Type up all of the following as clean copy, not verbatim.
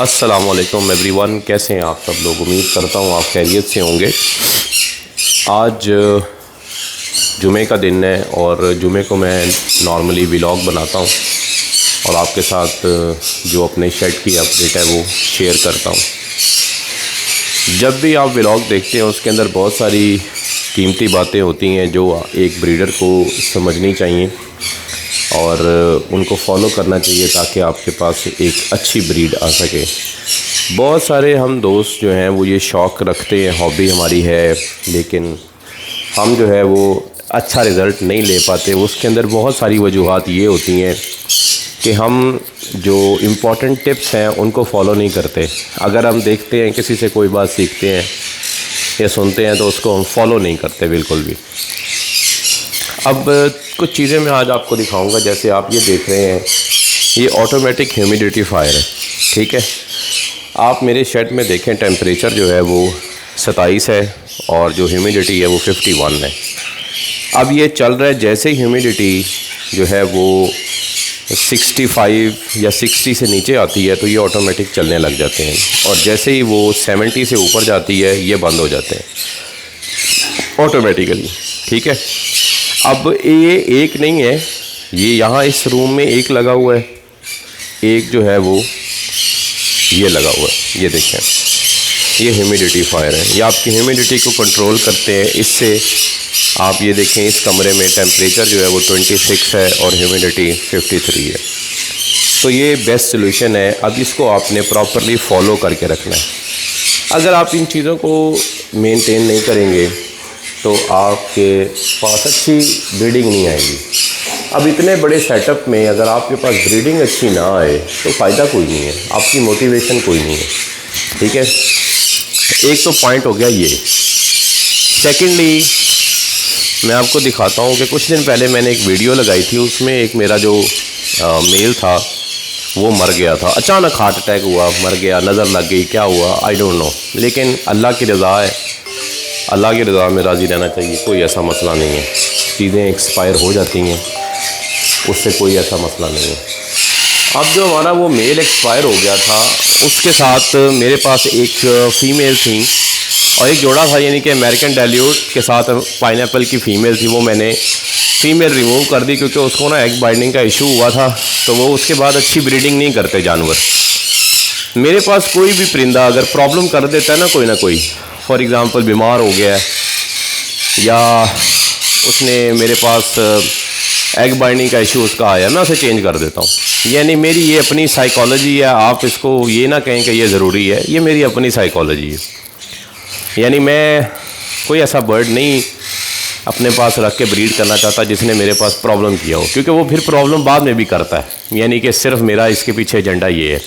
अस्सलामुअलैकुम एवरीवन, कैसे हैं आप सब लोग। उम्मीद करता हूँ आप खैरियत से होंगे। आज जुमे का दिन है और जुमे को मैं नॉर्मली व्लॉग बनाता हूँ और आपके साथ जो अपने शेड की अपडेट है वो शेयर करता हूँ। जब भी आप व्लॉग देखते हैं उसके अंदर बहुत सारी कीमती बातें होती हैं जो एक ब्रीडर को समझनी चाहिए और उनको फॉलो करना चाहिए ताकि आपके पास एक अच्छी ब्रीड आ सके। बहुत सारे हम दोस्त जो हैं वो ये शौक़ रखते हैं, हॉबी हमारी है, लेकिन हम जो है वो अच्छा रिज़ल्ट नहीं ले पाते। उसके अंदर बहुत सारी वजूहात ये होती हैं कि हम जो इम्पॉर्टेंट टिप्स हैं उनको फॉलो नहीं करते। अगर हम देखते हैं किसी से कोई बात सीखते हैं या सुनते हैं तो उसको हम फॉलो नहीं करते बिल्कुल भी। अब कुछ चीज़ें मैं आज आपको दिखाऊंगा। जैसे आप ये देख रहे हैं, ये ऑटोमेटिक ह्यूमिडिफायर है, ठीक है। आप मेरे शेड में देखें, टेम्परेचर जो है वो 27 है और जो ह्यूमिडिटी है वो 51 है। अब ये चल रहा है, जैसे ही ह्यूमिडिटी जो है वो 65 या 60 से नीचे आती है तो ये ऑटोमेटिक चलने लग जाते हैं और जैसे ही वो 70 से ऊपर जाती है ये बंद हो जाते हैं ऑटोमेटिकली, ठीक है। अब ये एक नहीं है, ये यहाँ इस रूम में एक लगा हुआ है, एक जो है वो ये लगा हुआ है। ये देखें, ये ह्यूमिडिफायर है, ये आपकी ह्यूमिडिटी को कंट्रोल करते हैं। इससे आप ये देखें, इस कमरे में टेम्परेचर जो है वो 26 है और ह्यूमिडिटी 53 है। तो ये बेस्ट सोल्यूशन है। अब इसको आपने प्रॉपरली फॉलो करके रखना है। अगर आप इन चीज़ों को मेंटेन नहीं करेंगे तो आपके पास अच्छी ब्रीडिंग नहीं आएगी। अब इतने बड़े सेटअप में अगर आपके पास ब्रीडिंग अच्छी ना आए तो फ़ायदा कोई नहीं है, आपकी मोटिवेशन कोई नहीं है, ठीक है। एक तो पॉइंट हो गया ये। सेकेंडली मैं आपको दिखाता हूँ कि कुछ दिन पहले मैंने एक वीडियो लगाई थी, उसमें एक मेरा जो मेल था वो मर गया था। अचानक हार्ट अटैक हुआ, मर गया, नज़र लग गई, क्या हुआ आई डोंट नो, लेकिन अल्लाह की रज़ा है, अल्लाह की रज़ा में राज़ी रहना चाहिए। कोई ऐसा मसला नहीं है, चीज़ें एक्सपायर हो जाती हैं, उससे कोई ऐसा मसला नहीं है। अब जो हमारा वो मेल एक्सपायर हो गया था, उसके साथ मेरे पास एक फ़ीमेल थी और एक जोड़ा था, यानी कि अमेरिकन डाइल्यूट के साथ पाइनएप्पल की फ़ीमेल थी। वो मैंने फ़ीमेल रिमूव कर दी क्योंकि उसको ना एग बाइंडिंग का इशू हुआ था, तो वो उसके बाद अच्छी ब्रीडिंग नहीं करते जानवर। मेरे पास कोई भी परिंदा अगर प्रॉब्लम कर देता है ना कोई, फॉर एग्ज़ाम्पल बीमार हो गया या उसने मेरे पास एग बाइंडिंग का इशू उसका आया, मैं उसे चेंज कर देता हूँ। यानी मेरी ये अपनी साइकोलॉजी है, आप इसको ये ना कहें कि ये ज़रूरी है, ये मेरी अपनी साइकोलॉजी है। यानी मैं कोई ऐसा बर्ड नहीं अपने पास रख के ब्रीड करना चाहता जिसने मेरे पास प्रॉब्लम किया हो, क्योंकि वो फिर प्रॉब्लम बाद में भी करता है। यानी कि सिर्फ मेरा इसके पीछे एजेंडा ये है।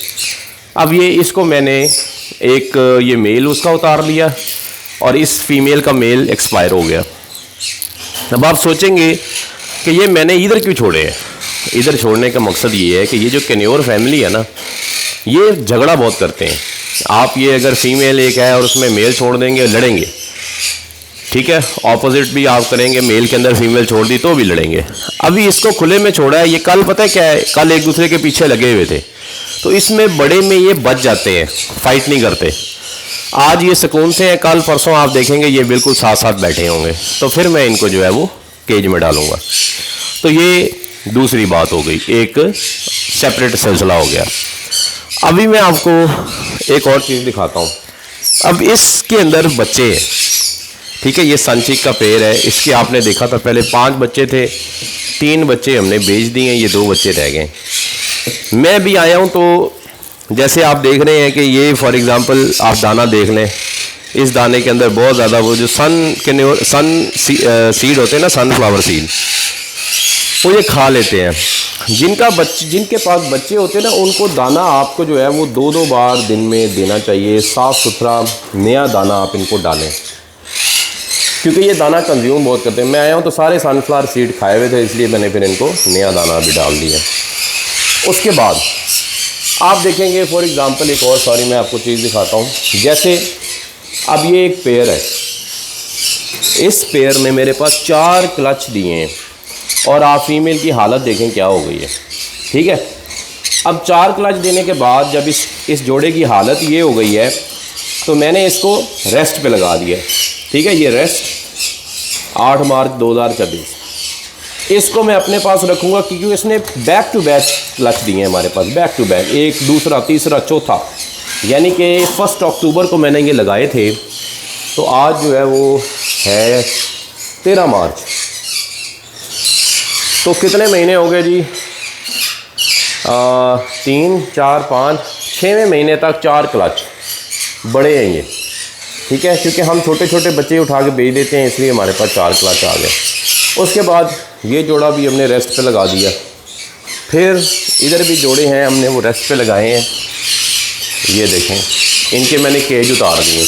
अब ये इसको मैंने एक ये मेल उसका उतार लिया और इस फीमेल का मेल एक्सपायर हो गया। अब आप सोचेंगे कि ये मैंने इधर क्यों छोड़े हैं। इधर छोड़ने का मकसद ये है कि ये जो कैन्योर फैमिली है ना, ये झगड़ा बहुत करते हैं। आप ये अगर फीमेल एक है और उसमें मेल छोड़ देंगे, लड़ेंगे, ठीक है। ऑपोजिट भी आप करेंगे, मेल के अंदर फीमेल छोड़ दी तो भी लड़ेंगे। अभी इसको खुले में छोड़ा है, ये कल पता है क्या है, कल एक दूसरे के पीछे लगे हुए थे, तो इसमें बड़े में ये बच जाते हैं, फाइट नहीं करते। आज ये सुकून से हैं, कल परसों आप देखेंगे ये बिल्कुल साथ साथ बैठे होंगे, तो फिर मैं इनको जो है वो केज में डालूंगा। तो ये दूसरी बात हो गई, एक सेपरेट सिलसिला हो गया। अभी मैं आपको एक और चीज़ दिखाता हूँ। अब इसके अंदर बच्चे हैं, ठीक है। ये सनचिक का पेड़ है, इसके आपने देखा था पहले 5 बच्चे थे, 3 बच्चे हमने बेच दिए, ये 2 बच्चे रह गए। मैं भी आया हूँ, तो जैसे आप देख रहे हैं कि ये फॉर एग्ज़ाम्पल आप दाना देख लें, इस दाने के अंदर बहुत ज़्यादा वो जो सन सीड होते हैं ना, सनफ्लावर सीड, वो ये खा लेते हैं। जिनके पास बच्चे होते हैं ना, उनको दाना आपको जो है वो 2-2 बार दिन में देना चाहिए। साफ़ सुथरा नया दाना आप इनको डालें, क्योंकि ये दाना कंज्यूम बहुत करते हैं। मैं आया हूँ तो सारे सनफ्लावर सीड खाए हुए थे, इसलिए मैंने फिर इनको नया दाना भी डाल दिया। उसके बाद आप देखेंगे फॉर एग्ज़ाम्पल एक और, सॉरी मैं आपको चीज़ दिखाता हूँ। जैसे अब ये एक पेयर है, इस पेयर में मेरे पास 4 क्लच दिए हैं और आप फीमेल की हालत देखें क्या हो गई है, ठीक है। अब 4 क्लच देने के बाद जब इस जोड़े की हालत ये हो गई है तो मैंने इसको रेस्ट पे लगा दिया। ठीक है, ये रेस्ट 8 मार्च 2024 इसको मैं अपने पास रखूँगा क्योंकि इसने बैक टू बैक क्लच दिए हैं हमारे पास, बैक टू बैक, एक दूसरा तीसरा चौथा, यानी कि 1 अक्टूबर को मैंने ये लगाए थे तो आज जो है वो है 13 मार्च। तो कितने महीने हो गए जी? 3 4 5 6वें महीने तक 4 क्लच बड़े हैं ये। ठीक है, क्योंकि हम छोटे छोटे बच्चे उठा के बेच देते हैं इसलिए हमारे पास 4 क्लच आ गए। उसके बाद ये जोड़ा भी हमने रेस्ट पे लगा दिया। फिर इधर भी जोड़े हैं हमने वो रेस्ट पे लगाए हैं। ये देखें, इनके मैंने केज उतार दिए,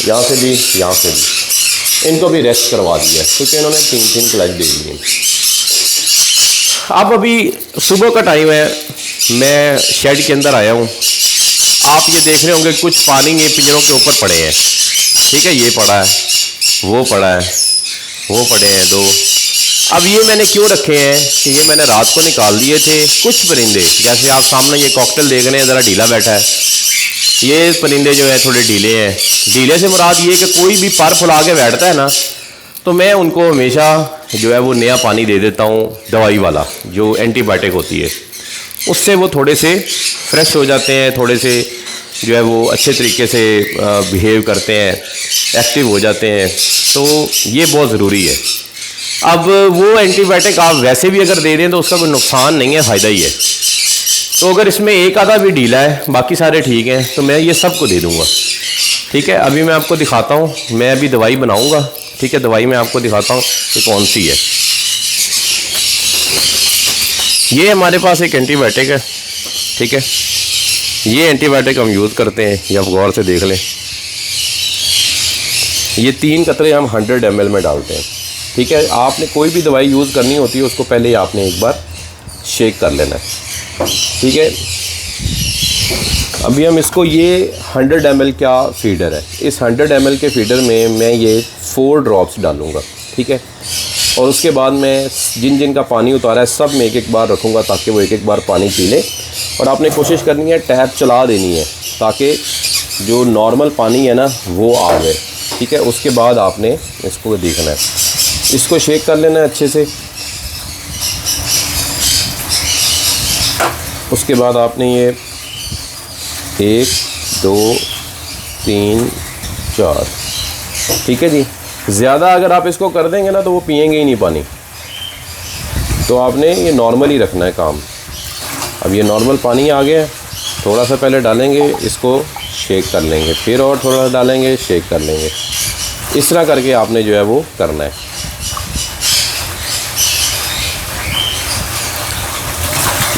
यहाँ से भी यहाँ से भी, इनको भी रेस्ट करवा दिया क्योंकि इन्होंने 3 क्लच दे दिए। अब अभी सुबह का टाइम है, मैं शेड के अंदर आया हूँ। आप ये देख रहे होंगे कुछ पानी ये पिंजरों के ऊपर पड़े हैं। ठीक है, ये पड़ा है, वो पड़ा है, वो पड़े हैं 2। अब ये मैंने क्यों रखे हैं कि ये मैंने रात को निकाल दिए थे। कुछ परिंदे, जैसे आप सामने ये कॉकटेल देख रहे हैं, ज़रा ढीला बैठा है, ये परिंदे जो है थोड़े ढीले हैं। ढीले से मुराद ये कि कोई भी पर फुला के बैठता है ना, तो मैं उनको हमेशा जो है वो नया पानी दे देता हूँ, दवाई वाला जो एंटीबायोटिक होती है, उससे वो थोड़े से फ्रेश हो जाते हैं, थोड़े से जो है वो अच्छे तरीके से बिहेव करते हैं, एक्टिव हो जाते हैं। तो ये बहुत ज़रूरी है। अब वो एंटीबायोटिक आप वैसे भी अगर दे दें तो उसका कोई नुकसान नहीं है, फ़ायदा ही है। तो अगर इसमें एक आधा भी ढीला है, बाकी सारे ठीक हैं, तो मैं ये सबको दे दूँगा। ठीक है, अभी मैं आपको दिखाता हूँ, मैं अभी दवाई बनाऊँगा। ठीक है, दवाई मैं आपको दिखाता हूँ कि कौन सी है। ये हमारे पास एक एंटीबायोटिक है। ठीक है, ये एंटीबायोटिक हम यूज़ करते हैं, ये आप गौर से देख लें। ये 3 कतरे हम 100 ml में डालते हैं। ठीक है, आपने कोई भी दवाई यूज़ करनी होती है उसको पहले आपने एक बार शेक कर लेना है। ठीक है, अभी हम इसको, ये 100 ml का फीडर है, इस 100 ml के फीडर में मैं ये 4 ड्रॉप्स डालूँगा। ठीक है, और उसके बाद मैं जिन जिन का पानी उतारा है सब में एक बार रखूँगा ताकि वो एक बार पानी पी ले। और आपने कोशिश करनी है टैप चला देनी है ताकि जो नॉर्मल पानी है ना वो आ जाए। ठीक है, उसके बाद आपने इसको देखना है, इसको शेक कर लेना है अच्छे से। उसके बाद आपने ये 1 2 3 4, ठीक है जी। ज़्यादा अगर आप इसको कर देंगे ना तो वो पिएंगे ही नहीं पानी, तो आपने ये नॉर्मल ही रखना है काम। अब ये नॉर्मल पानी आ गया, थोड़ा सा पहले डालेंगे, इसको शेक कर लेंगे, फिर और थोड़ा डालेंगे, शेक कर लेंगे। इस तरह करके आपने जो है वो करना है।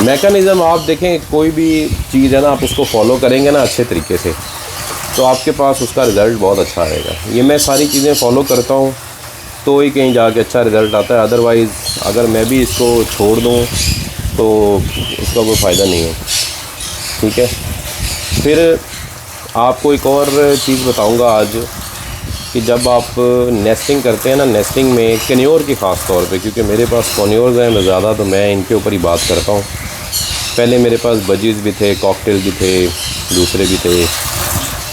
मैकेनिज़्म आप देखें, कोई भी चीज़ है ना आप उसको फॉलो करेंगे ना अच्छे तरीके से तो आपके पास उसका रिज़ल्ट बहुत अच्छा आएगा। ये मैं सारी चीज़ें फॉलो करता हूँ तो ही कहीं जाके अच्छा रिज़ल्ट आता है, अदरवाइज़ अगर मैं भी इसको छोड़ दूँ तो उसका कोई फ़ायदा नहीं है। ठीक है, फिर आपको एक और चीज़ बताऊँगा आज कि जब आप नेस्टिंग करते हैं ना, नेस्टिंग में कन्योर की ख़ास तौर पे, क्योंकि मेरे पास कन्योर्स हैं ज़्यादा तो मैं इनके ऊपर ही बात करता हूँ। पहले मेरे पास बजीज़ भी थे, कॉकटेल भी थे, दूसरे भी थे,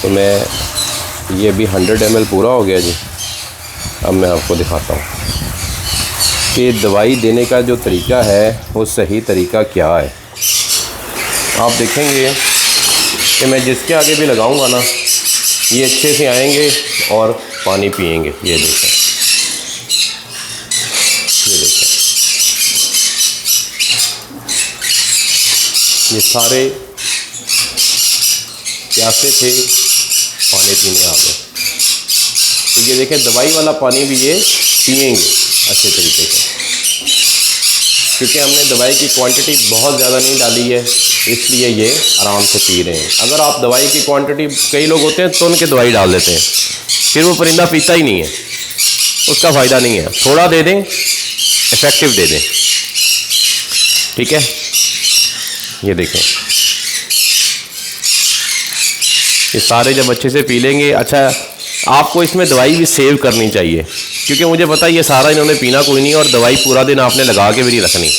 तो मैं ये भी 100 ml पूरा हो गया जी। अब मैं आपको दिखाता हूँ कि दवाई देने का जो तरीका है वो सही तरीका क्या है। आप देखेंगे कि मैं जिसके आगे भी लगाऊंगा ना ये अच्छे से आएंगे और पानी पिएंगे। ये देखें, ये देखें, ये सारे प्यासे थे, पानी पीने आ गए। तो ये देखें, दवाई वाला पानी भी ये पिएंगे अच्छे तरीके से, क्योंकि हमने दवाई की क्वांटिटी बहुत ज़्यादा नहीं डाली है, इसलिए ये आराम से पी रहे हैं। अगर आप दवाई की क्वांटिटी, कई लोग होते हैं तो उनके दवाई डाल देते हैं, फिर वो परिंदा पीता ही नहीं है, उसका फ़ायदा नहीं है। थोड़ा दे दें, इफ़ेक्टिव दे दें। ठीक है, ये देखें, ये सारे जब अच्छे से पी लेंगे। अच्छा, आपको इसमें दवाई भी सेव करनी चाहिए, क्योंकि मुझे पता है ये सारा इन्होंने पीना कोई नहीं और दवाई पूरा दिन आपने लगा के भी नहीं रखनी।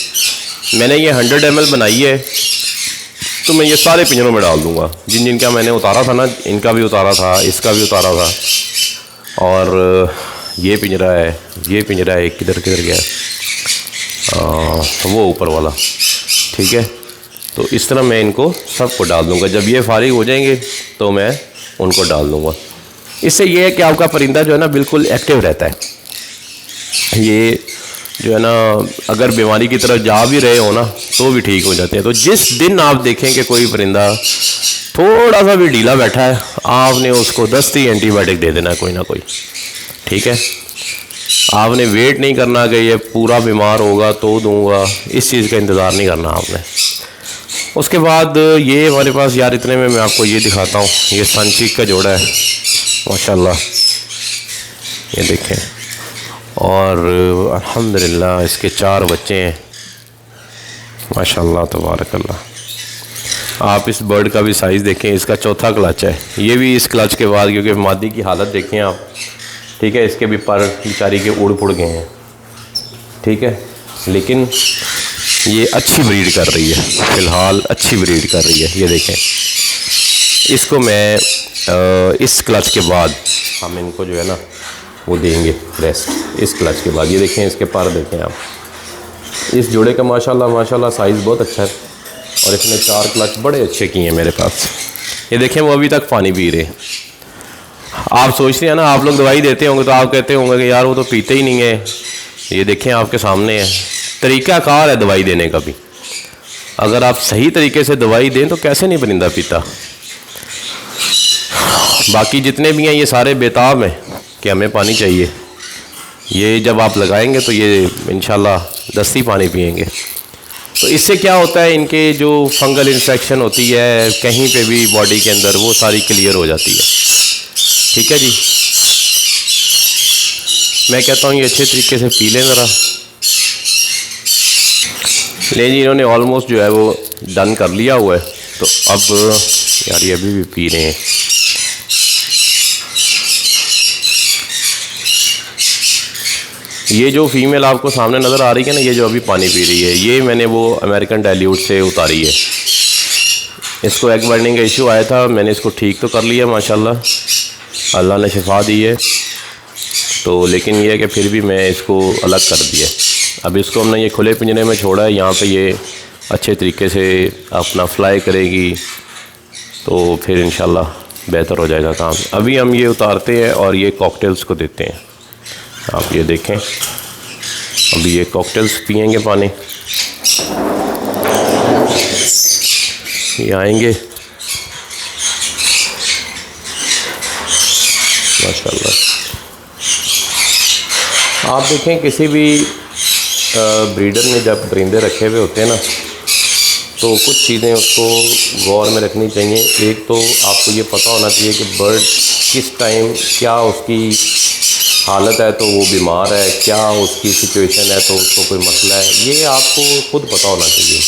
मैंने ये 100 ml बनाई है, तो मैं ये सारे पिंजरों में डाल दूँगा। जिन जिनका मैंने उतारा था ना, इनका भी उतारा था, इसका भी उतारा था, और ये पिंजरा है, ये पिंजरा है, किधर किधर गया वो ऊपर वाला, ठीक है। तो इस तरह मैं इनको सबको डाल दूँगा। जब ये फारिग हो जाएंगे तो मैं उनको डाल दूँगा। इससे ये है कि आपका परिंदा जो है ना बिल्कुल एक्टिव रहता है। ये जो है ना अगर बीमारी की तरफ जा भी रहे हो ना तो भी ठीक हो जाते हैं। तो जिस दिन आप देखें कि कोई परिंदा थोड़ा सा भी ढीला बैठा है, आपने उसको दस्ती एंटीबायोटिक दे देना कोई ना कोई, ठीक है। आपने वेट नहीं करना कि ये पूरा बीमार होगा तो दूंगा, इस चीज़ का इंतज़ार नहीं करना आपने। उसके बाद ये हमारे पास यार इतने में मैं आपको ये दिखाता हूँ, ये सनचीक का जोड़ा है माशाल्लाह, ये देखें। और अल्हम्दुलिल्लाह इसके 4 बच्चे हैं माशाल्लाह तबारकल्लाह। आप इस बर्ड का भी साइज़ देखें, इसका 4था क्लच है। ये भी इस क्लच के बाद, क्योंकि मादी की हालत देखें आप, ठीक है, इसके भी पर बेचारी के उड़ पुड़ गए हैं, ठीक है। लेकिन ये अच्छी ब्रीड कर रही है, फ़िलहाल अच्छी ब्रीड कर रही है। ये देखें, इसको मैं इस क्लच के बाद हम इनको जो है ना वो देंगे रेस्ट इस क्लच के बाद। ये देखें, इसके पर देखें आप, इस जोड़े का माशाल्लाह माशाल्लाह साइज़ बहुत अच्छा है, और इसने 4 क्लच बड़े अच्छे किए हैं मेरे पास। ये देखें, वो अभी तक पानी पी रहे हैं। आप सोचते हैं ना, आप लोग दवाई देते होंगे तो आप कहते होंगे कि यार वो तो पीते ही नहीं है। ये देखें, आपके सामने है, तरीक़ाकार है दवाई देने का भी। अगर आप सही तरीके से दवाई दें तो कैसे नहीं परिंदा पीता। बाकी जितने भी हैं ये सारे बेताब हैं कि हमें पानी चाहिए। ये जब आप लगाएंगे तो ये इंशाल्लाह दस्ती पानी पिएंगे। तो इससे क्या होता है, इनके जो फंगल इन्फेक्शन होती है कहीं पे भी बॉडी के अंदर, वो सारी क्लियर हो जाती है, ठीक है जी। मैं कहता हूँ ये अच्छे तरीके से पी लें ज़रा। ले जी, इन्होंने ऑलमोस्ट जो है वो डन कर लिया हुआ है। तो अब यार ये अभी भी पी रहे हैं। ये जो फीमेल आपको सामने नज़र आ रही है ना, ये जो अभी पानी पी रही है, ये मैंने वो अमेरिकन डाइल्यूट से उतारी है। इसको एग बर्निंग का इशू आया था, मैंने इसको ठीक तो कर लिया माशाल्लाह, अल्लाह ने शिफा दी है। तो लेकिन ये है कि फिर भी मैं इसको अलग कर दिया। अब इसको हमने ये खुले पिंजरे में छोड़ा है, यहाँ पे ये अच्छे तरीके से अपना फ्लाई करेगी, तो फिर इंशाल्लाह बेहतर हो जाएगा काम। अभी हम ये उतारते हैं और ये कॉकटेल्स को देते हैं। आप ये देखें, अभी ये कॉकटेल्स पिएंगे पानी। ये आएंगे माशाल्लाह। आप देखें, किसी भी ब्रीडर ने जब परिंदे रखे हुए होते हैं ना, तो कुछ चीज़ें उसको गौर में रखनी चाहिए। एक तो आपको ये पता होना चाहिए कि बर्ड किस टाइम क्या उसकी हालत है, तो वो बीमार है, क्या उसकी सिचुएशन है, तो उसको कोई मसला है, ये आपको खुद पता होना चाहिए।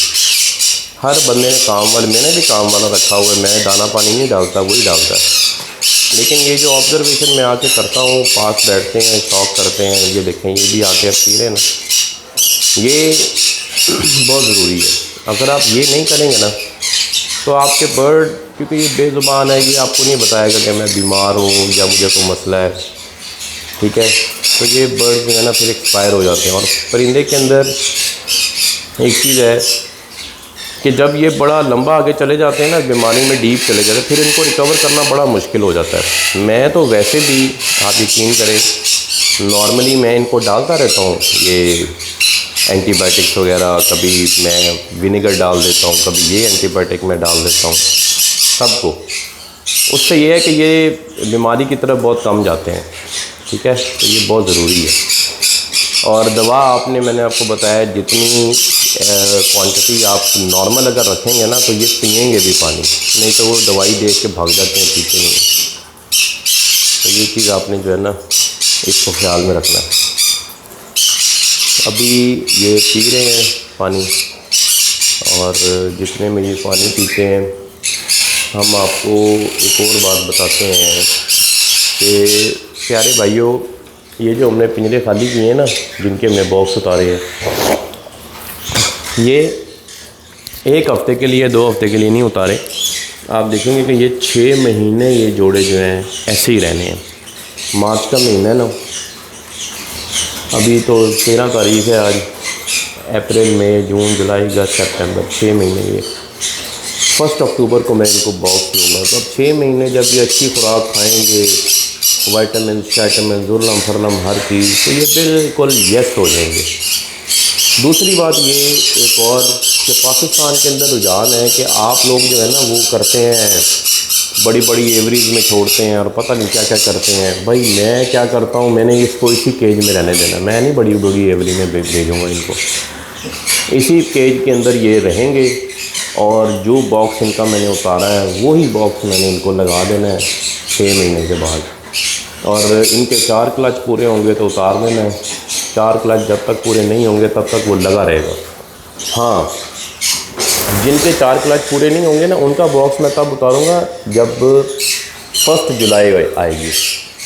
हर बंदे ने काम वाले, मैंने भी काम वाला रखा हुआ है, मैं दाना पानी नहीं डालता, वही डालता है। लेकिन ये जो ऑब्जर्वेशन मैं आके करता हूँ, पास बैठते हैं, शौक करते हैं, ये देखें, ये भी आके पी रहे हैं ना, ये बहुत ज़रूरी है। अगर आप ये नहीं करेंगे ना तो आपके बर्ड, क्योंकि ये बेज़ुबान है, ये आपको नहीं बताएगा कि मैं बीमार हूँ या मुझे कोई मसला है, ठीक है। तो ये बर्ड जो है ना फिर एक्सपायर हो जाते हैं। और परिंदे के अंदर एक चीज़ है कि जब ये बड़ा लंबा आगे चले जाते हैं ना, बीमारी में डीप चले जाते हैं, फिर इनको रिकवर करना बड़ा मुश्किल हो जाता है। मैं तो वैसे भी, आप यकीन करें, नॉर्मली मैं इनको डालता रहता हूँ ये एंटीबायोटिक्स वगैरह, कभी मैं विनेगर डाल देता हूँ, कभी ये एंटीबायोटिक मैं डाल देता हूँ सबको। उससे ये है कि ये बीमारी की तरफ बहुत कम जाते हैं, ठीक है। तो ये बहुत ज़रूरी है। और दवा आपने, मैंने आपको बताया, जितनी क्वांटिटी आप नॉर्मल अगर रखेंगे ना तो ये पिएंगे भी पानी, नहीं तो वो दवाई देख के भाग जाते हैं, पीते नहीं। तो ये चीज़ आपने जो है ना इसको ख्याल में रखना है। अभी ये पी रहे हैं पानी, और जितने में ये पानी पीते हैं, हम आपको एक और बात बताते हैं कि प्यारे भाइयों, ये जो हमने पिंजरे खाली किए हैं ना, जिनके हमने बॉक्स उतारे हैं, ये 1 हफ़्ते के लिए 2 हफ़्ते के लिए नहीं उतारे। आप देखेंगे कि ये 6 महीने ये जोड़े जो हैं ऐसे ही रहने हैं। मार्च का महीना है ना, अभी तो 13 तारीख है आज। अप्रैल, मई, जून, जुलाई, अगस्त, सितंबर, 6 महीने ये 1 अक्टूबर को मैं इनको बॉक्स लूँगा। तो अब 6 महीने जब ये अच्छी खुराक खाएँगे, वाइटामिन शाइटामिन जुर्लम फरलम हर चीज़, तो ये बिल्कुल यस हो जाएंगे। दूसरी बात ये एक और कि पाकिस्तान के अंदर रुझान है कि आप लोग जो है ना वो करते हैं, बड़ी बड़ी एवरेज में छोड़ते हैं और पता नहीं क्या क्या करते हैं। भाई मैं क्या करता हूँ, मैंने इसको इसी केज में रहने देना, मैं नहीं बड़ी बड़ी एवरेज में भेजूँगा इनको। इसी केज के अंदर ये रहेंगे और जो बॉक्स इनका मैंने उतारा है वही बॉक्स मैंने इनको लगा देना है 6 महीने के बाद। और इनके 4 क्लच पूरे होंगे तो उतार देना है। 4 क्लच जब तक पूरे नहीं होंगे तब तक वो लगा रहेगा। हाँ, जिनके 4 क्लच पूरे नहीं होंगे ना, उनका बॉक्स मैं तब उतारूँगा जब 1 जुलाई आएगी।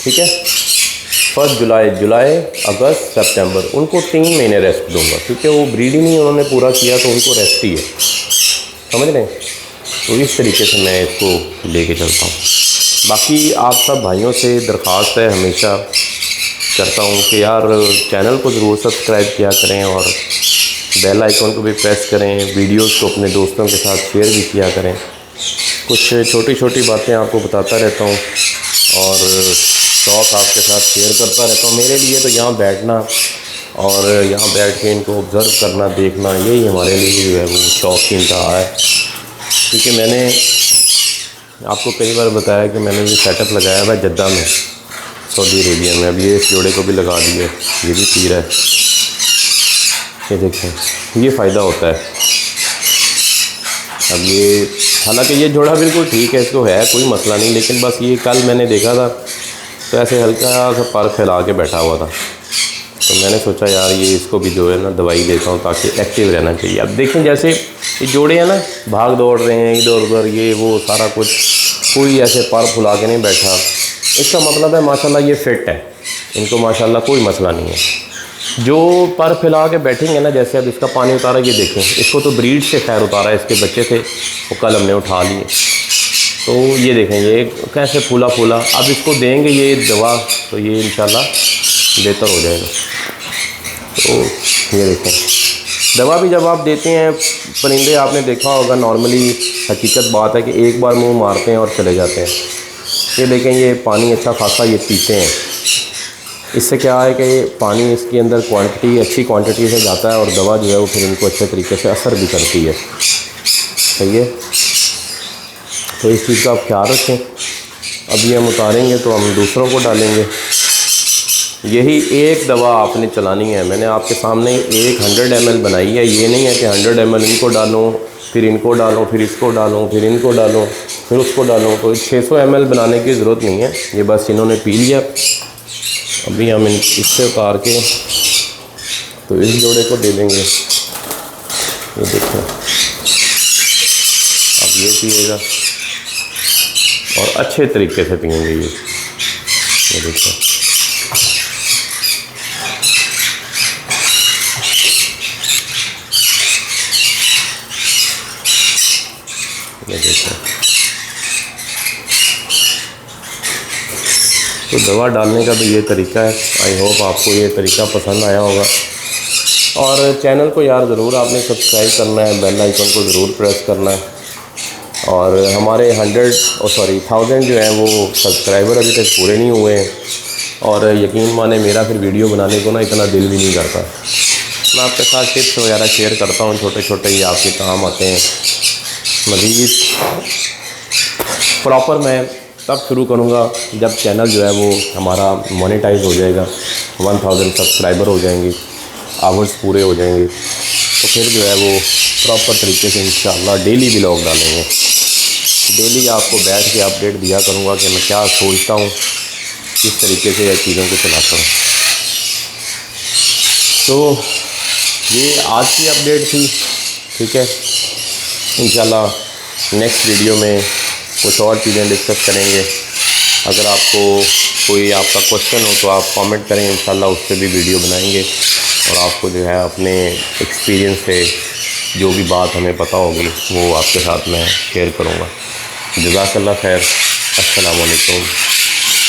ठीक है, 1 जुलाई, अगस्त, सितंबर, उनको 3 महीने रेस्ट दूंगा, क्योंकि वो ब्रीड ही नहीं उन्होंने पूरा किया तो उनको रेस्ट ही है, समझ रहे हैं। तो इस तरीके से मैं इसको लेके चलता हूँ। बाकी आप सब भाइयों से दरख्वास्त है, हमेशा करता हूँ कि यार चैनल को ज़रूर सब्सक्राइब किया करें और बेल आइकन को भी प्रेस करें, वीडियोस को अपने दोस्तों के साथ शेयर भी किया करें। कुछ छोटी छोटी बातें आपको बताता रहता हूँ और शौक़ आपके साथ शेयर करता रहता हूँ। मेरे लिए तो यहाँ बैठना और यहाँ बैठ के इनको ऑब्ज़र्व करना, देखना, यही हमारे लिए जो है वो शौक़ की इंतहा है। क्योंकि मैंने आपको कई बार बताया कि मैंने ये सेटअप लगाया हुआ है जद्दा में, सऊदी अरेबिया में। अब ये इस जोड़े को भी लगा दिया, ये भी पी रहा है। ये देखें, ये फ़ायदा होता है। अब ये हालांकि ये जोड़ा बिल्कुल ठीक है, इसको है कोई मसला नहीं, लेकिन बस ये कल मैंने देखा था तो ऐसे हल्का सा पर फैला के बैठा हुआ था, तो मैंने सोचा यार ये इसको भी जो है ना दवाई देता हूँ ताकि एक्टिव रहना चाहिए। अब देखें जैसे ये जोड़े हैं ना, भाग दौड़ रहे हैं इधर उधर, ये वो सारा कुछ, कोई ऐसे पर फुला के नहीं बैठा। इसका मतलब है माशाल्लाह ये फिट है, इनको माशाल्लाह कोई मसला नहीं है। जो पर फैला के बैठेंगे ना, जैसे अब इसका पानी उतारा, ये देखें, इसको तो ब्रीड से खैर उतारा, इसके बच्चे थे वो कल हमने उठा लिए। तो ये देखें ये कैसे फूला फूला। अब इसको देंगे ये दवा तो ये इंशाल्लाह बेहतर हो जाएगा। तो ये देखें, दवा भी जब आप देते हैं, परिंदे आपने देखा होगा नॉर्मली, हकीकत बात है कि एक बार मुंह मारते हैं और चले जाते हैं। ये देखें ये पानी अच्छा खासा ये पीते हैं। इससे क्या है कि ये पानी इसके अंदर क्वांटिटी अच्छी क्वांटिटी से जाता है और दवा जो है वो फिर इनको अच्छे तरीके से असर भी करती है। सही है, तो इस चीज़ का आप ख्याल रखें। अभी हम उतारेंगे तो हम दूसरों को डालेंगे। यही एक दवा आपने चलानी है। मैंने आपके सामने एक 100 ml बनाई है। ये नहीं है कि 100 ml इनको डालो, फिर इनको डालो, फिर इसको डालो, फिर इनको डालो, फिर उसको डालो। तो 600 ml बनाने की ज़रूरत नहीं है, ये बस इन्होंने पी लिया। अभी हम इससे उतार के तो इस जोड़े को दे देंगे। ये देखो, अब ये पिएगा और अच्छे तरीके से पिएंगे ये देखो। ये देखो, तो दवा डालने का तो ये तरीका है। आई होप आपको ये तरीका पसंद आया होगा। और चैनल को यार ज़रूर आपने सब्सक्राइब करना है, बेल आइकन को ज़रूर प्रेस करना है। और हमारे 1000 जो हैं वो सब्सक्राइबर अभी तक पूरे नहीं हुए हैं। और यकीन माने मेरा फिर वीडियो बनाने को ना इतना दिल भी नहीं करता। मैं आपके साथ टिप्स वगैरह शेयर करता हूँ, छोटे छोटे ही आपके काम आते हैं। मज़ीद प्रॉपर मैं तब शुरू करूँगा जब चैनल जो है वो हमारा मोनेटाइज हो जाएगा, 1000 सब्सक्राइबर हो जाएंगे, आवर्स पूरे हो जाएंगे, तो फिर जो है वो प्रॉपर तरीके से इंशाल्लाह डेली व्लॉग डालेंगे। डेली आपको बैठ के अपडेट दिया करूँगा कि मैं क्या सोचता हूँ, किस तरीके से चीज़ों को चलाता हूँ। तो ये आज की अपडेट थी। ठीक है, इंशाल्लाह नेक्स्ट वीडियो में कुछ और चीज़ें डिस्कस करेंगे। अगर आपको कोई आपका क्वेश्चन हो तो आप कमेंट करें, इंशाल्लाह उस पर भी वीडियो बनाएंगे और आपको जो है अपने एक्सपीरियंस से जो भी बात हमें पता होगी वो आपके साथ मैं शेयर करूँगा। जज़ाकल्लाह खैर। अस्सलाम वालेकुम।